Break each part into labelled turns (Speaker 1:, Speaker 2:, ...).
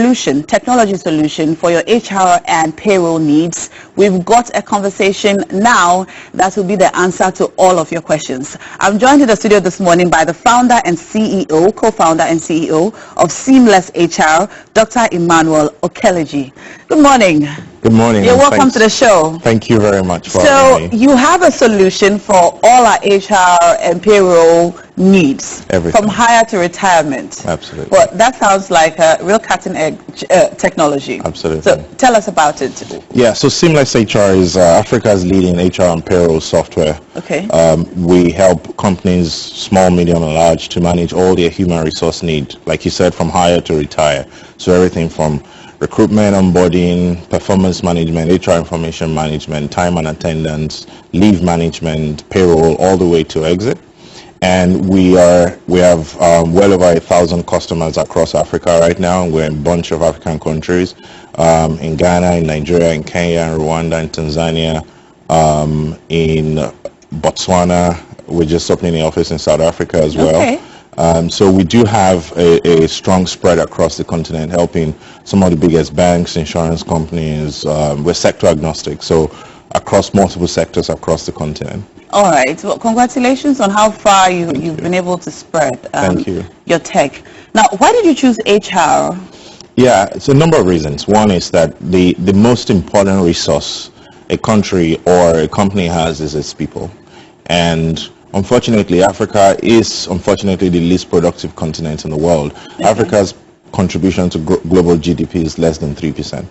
Speaker 1: solution, technology solution for your HR and payroll needs. We've got a conversation now that will be the answer to all of your questions. I'm joined in the studio this morning by the founder and CEO, co-founder and CEO of Seamless HR, Dr. Emmanuel Okeleji. Good morning.
Speaker 2: Good morning.
Speaker 1: You're welcome to the show.
Speaker 2: Thank you very much for having me.
Speaker 1: So you have a solution for all our HR and payroll needs,
Speaker 2: Everything.
Speaker 1: From hire to retirement.
Speaker 2: Absolutely.
Speaker 1: Well, that sounds like a real cutting-edge technology.
Speaker 2: Absolutely.
Speaker 1: So tell us about it.
Speaker 2: Yeah, so Seamless HR is Africa's leading HR and payroll software.
Speaker 1: Okay.
Speaker 2: We help companies, small, medium, and large, to manage all their human resource needs, like you said, from hire to retire. So everything from recruitment, onboarding, performance management, HR information management, time and attendance, leave management, payroll, all the way to exit. And we have well over 1,000 customers across Africa right now. We're in a bunch of African countries, in Ghana, in Nigeria, in Kenya, in Rwanda, in Tanzania, in Botswana. We're just opening the office in South Africa as well.
Speaker 1: Okay.
Speaker 2: So we do have a strong spread across the continent, helping some of the biggest banks, insurance companies. We're sector agnostic, so across multiple sectors across the continent.
Speaker 1: All right. Well, congratulations on how far you've been able to spread
Speaker 2: Thank you.
Speaker 1: Your tech. Now, why did you choose HR?
Speaker 2: Yeah, it's a number of reasons. One is that the most important resource a country or a company has is its people. And unfortunately, Africa is the least productive continent in the world. Okay. Africa's contribution to global GDP is less than 3%.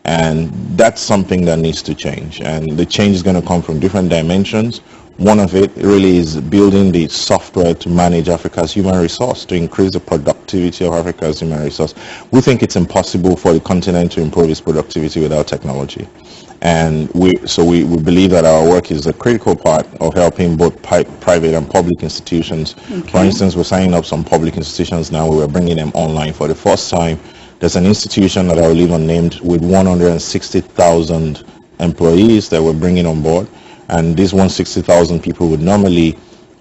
Speaker 2: And that's something that needs to change. And the change is going to come from different dimensions. One of it really is building the software to manage Africa's human resource, to increase the productivity of Africa's human resource. We think it's impossible for the continent to improve its productivity without technology. And we believe that our work is a critical part of helping both private and public institutions. Okay. For instance, we're signing up some public institutions now. We're bringing them online for the first time. There's an institution that I will leave unnamed with 160,000 employees that we're bringing on board. And these 160,000 people would normally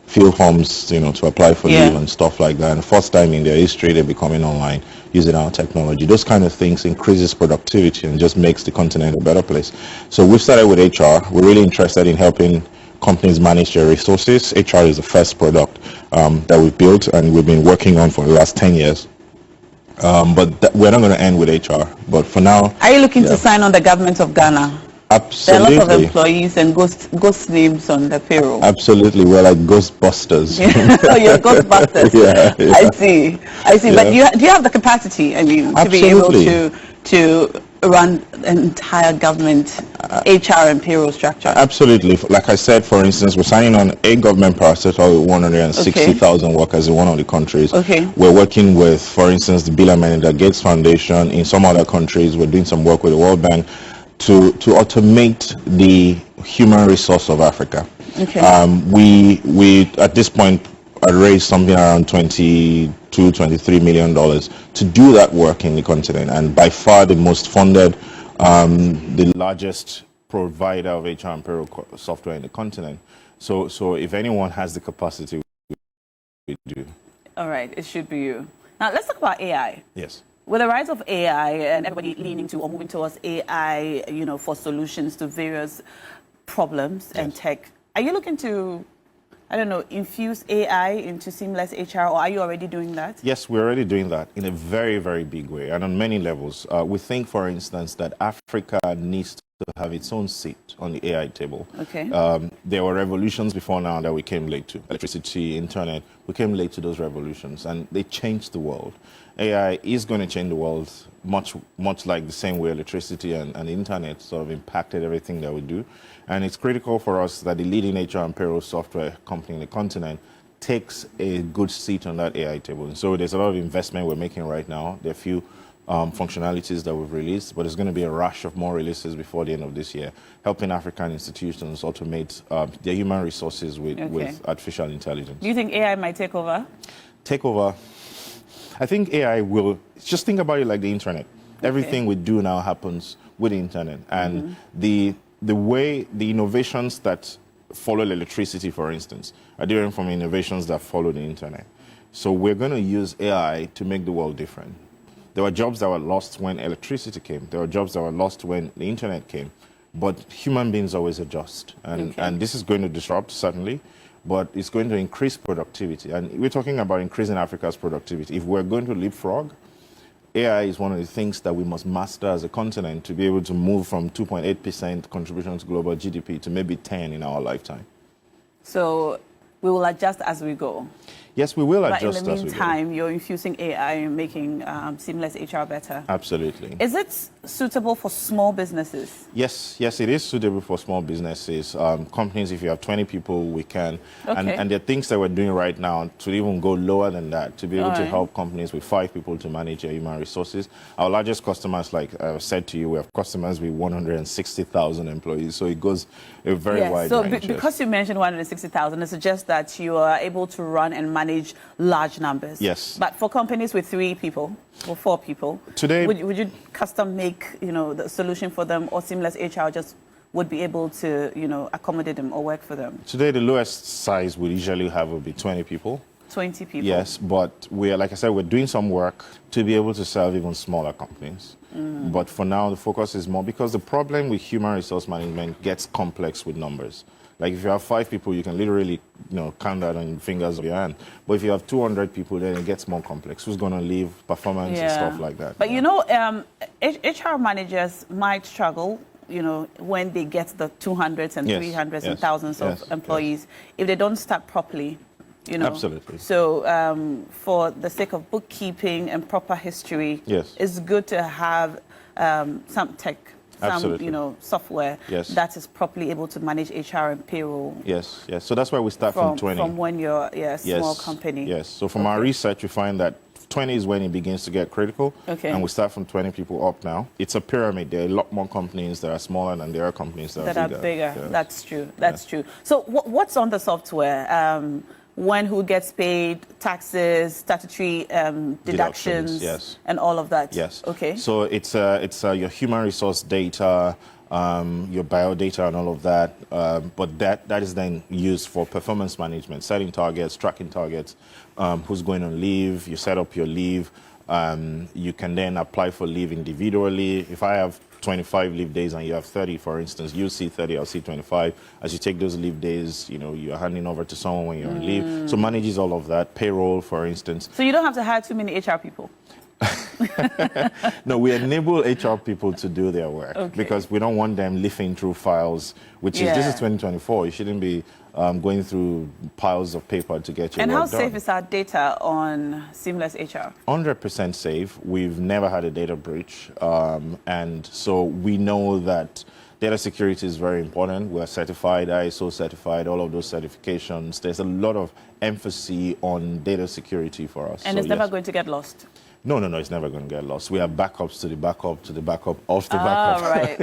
Speaker 2: fill forms, to apply for leave and stuff like that. And the first time in their history, they're becoming online using our technology. Those kind of things increases productivity and just makes the continent a better place. So we've started with HR. We're really interested in helping companies manage their resources. HR is the first product that we've built and we've been working on for the last 10 years. But we're not going to end with HR. But for now... Are
Speaker 1: you looking to sign on the government of Ghana?
Speaker 2: Absolutely.
Speaker 1: There are a lot of employees and ghost names on the payroll.
Speaker 2: Absolutely. We're like Ghostbusters.
Speaker 1: Oh, you're Ghostbusters.
Speaker 2: Yeah.
Speaker 1: I see. Yeah. But do you have the capacity, to be able to run an entire government HR and payroll structure?
Speaker 2: Absolutely. Like I said, for instance, we're signing on a government parastatal with 160,000 workers in one of the countries.
Speaker 1: Okay.
Speaker 2: We're working with, for instance, the Bill and Melinda Gates Foundation. In some other countries, we're doing some work with the World Bank to automate the human resource of Africa.
Speaker 1: Okay.
Speaker 2: We at this point raised something around $23 million to do that work in the continent, and by far the most funded, the largest provider of HR and payroll software in the continent. So if anyone has the capacity, we do.
Speaker 1: All right, it should be you. Now let's talk about AI.
Speaker 2: Yes.
Speaker 1: With the rise of AI and everybody leaning to or moving towards AI, for solutions to various problems and tech, are you looking to, infuse AI into Seamless HR, or are you already doing that?
Speaker 2: Yes, we're already doing that in a very, very big way and on many levels. We think, for instance, that Africa needs to have its own seat on the AI table.
Speaker 1: Okay.
Speaker 2: There were revolutions before now that we came late to. Electricity, internet, we came late to those revolutions, and they changed the world. AI is going to change the world much like the same way electricity and the internet sort of impacted everything that we do. And it's critical for us that the leading HR and payroll software company in the continent takes a good seat on that AI table. And so there's a lot of investment we're making right now. There are a few functionalities that we've released, but there's going to be a rush of more releases before the end of this year, helping African institutions automate their human resources with artificial intelligence.
Speaker 1: Do you think AI might take over?
Speaker 2: Take over? I think AI will, just think about it like the internet. Everything we do now happens with the internet. And the way, the innovations that follow electricity, for instance, are different from innovations that follow the internet. So we're going to use AI to make the world different. There were jobs that were lost when electricity came. There were jobs that were lost when the internet came. But human beings always adjust. And this is going to disrupt, certainly, but it's going to increase productivity. And we're talking about increasing Africa's productivity. If we're going to leapfrog, AI is one of the things that we must master as a continent to be able to move from 2.8% contribution to global GDP to maybe 10 in our lifetime.
Speaker 1: So we will adjust as we go.
Speaker 2: Yes, we will adjust as we go.
Speaker 1: But in the meantime, you're infusing AI and making seamless HR better.
Speaker 2: Absolutely.
Speaker 1: Is it suitable for small businesses?
Speaker 2: Yes, it is suitable for small businesses. Companies, if you have 20 people, we can.
Speaker 1: Okay.
Speaker 2: And there are things that we're doing right now to even go lower than that, to be able to help companies with 5 people to manage their human resources. Our largest customers, like I said to you, we have customers with 160,000 employees. So it goes a very wide range.
Speaker 1: So because you mentioned 160,000, it suggests that you are able to run and manage large numbers.
Speaker 2: Yes.
Speaker 1: But for companies with 3 people or 4 people,
Speaker 2: today,
Speaker 1: would you custom make, the solution for them, or seamless HR just would be able to, accommodate them or work for them?
Speaker 2: Today, the lowest size we usually have would be 20 people.
Speaker 1: 20 people.
Speaker 2: Yes, but like I said, we're doing some work to be able to serve even smaller companies. But for now, the focus is more because the problem with human resource management gets complex with numbers. Like if you have 5 people, you can literally, count that on the fingers of your hand. But if you have 200 people, then it gets more complex. Who's going to leave, performance and stuff like that.
Speaker 1: But HR managers might struggle, when they get the 200s and 300s and thousands of employees, if they don't start properly.
Speaker 2: Absolutely.
Speaker 1: So for the sake of bookkeeping and proper history, it's good to have some tech. Software that is properly able to manage HR and payroll. Yes. So that's why we start from 20. From when you're a small company.
Speaker 2: Yes. So from our research, we find that 20 is when it begins to get critical.
Speaker 1: Okay.
Speaker 2: And we start from 20 people up now. It's a pyramid. There are a lot more companies that are smaller than there are companies that are bigger.
Speaker 1: Yes. That's true. That's true. So what's on the software? When who gets paid, taxes, statutory deductions, and all of that.
Speaker 2: Yes.
Speaker 1: Okay.
Speaker 2: So it's your human resource data, your bio data, and all of that. But that is then used for performance management, setting targets, tracking targets, who's going on leave. You set up your leave. You can then apply for leave individually. If I have 25 leave days and you have 30, for instance, you see 30, I'll see 25. As you take those leave days, you're handing over to someone when you're on leave. So manages all of that. Payroll, for instance.
Speaker 1: So you don't have to hire too many HR people.
Speaker 2: No, we enable HR people to do their work because we don't want them leafing through files, this is 2024. You shouldn't be going through piles of paper to get your work done.
Speaker 1: And how safe is our data on Seamless HR?
Speaker 2: 100% safe. We've never had a data breach. And so we know that data security is very important. We're certified, ISO certified, all of those certifications. There's a lot of emphasis on data security for us.
Speaker 1: And it's never going to get lost?
Speaker 2: No, it's never going to get lost. We have backups to the backup, to the backup, of the backup.
Speaker 1: Right.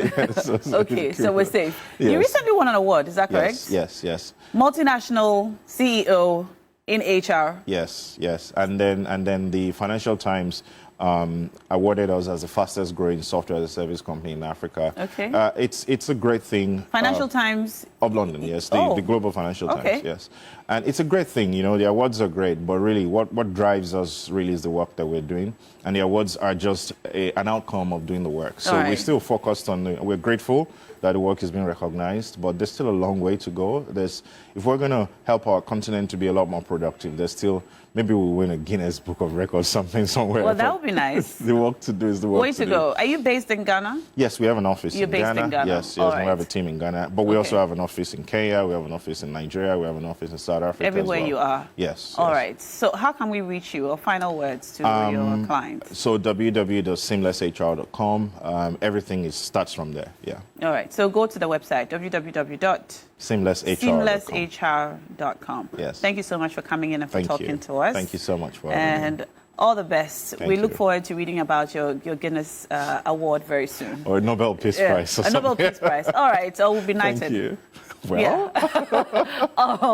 Speaker 1: So we're safe. Yes. You recently won an award, is that correct?
Speaker 2: Yes.
Speaker 1: Multinational CEO in HR.
Speaker 2: Yes. And then the Financial Times awarded us as the fastest growing software as a service company in Africa.
Speaker 1: Okay.
Speaker 2: It's a great thing.
Speaker 1: Financial Times
Speaker 2: of London, yes. The Global Financial Times, yes. And it's a great thing, the awards are great, but really what drives us really is the work that we're doing. And the awards are just an outcome of doing the work. So we're still focused on we're grateful that the work is being recognized, but there's still a long way to go. If we're going to help our continent to be a lot more productive, there's still, maybe we'll win a Guinness Book of Records, something somewhere.
Speaker 1: Well, that would be nice.
Speaker 2: The work to do is the work
Speaker 1: Way to go. Are you based in Ghana?
Speaker 2: Yes, we have an office
Speaker 1: in Ghana. You're based in Ghana?
Speaker 2: Yes, we have a team in Ghana. But we also have an office in Kenya, we have an office in Nigeria, we have an office in South Africa.
Speaker 1: Everywhere you are?
Speaker 2: Yes.
Speaker 1: All right. So how can we reach you? Or final words to your clients?
Speaker 2: So www.seamlesshr.com. Everything starts from there. Yeah.
Speaker 1: All right. So go to the website, www.seamlesshr.com.
Speaker 2: Yes.
Speaker 1: Thank you so much for coming in and for talking to us.
Speaker 2: Thank you so much for having me.
Speaker 1: All the best. We look forward to reading about your Guinness Award very soon.
Speaker 2: Or a Nobel Peace Prize.
Speaker 1: A Nobel Peace Prize. All right. So we'll be knighted.
Speaker 2: Thank you. Well.
Speaker 1: Oh.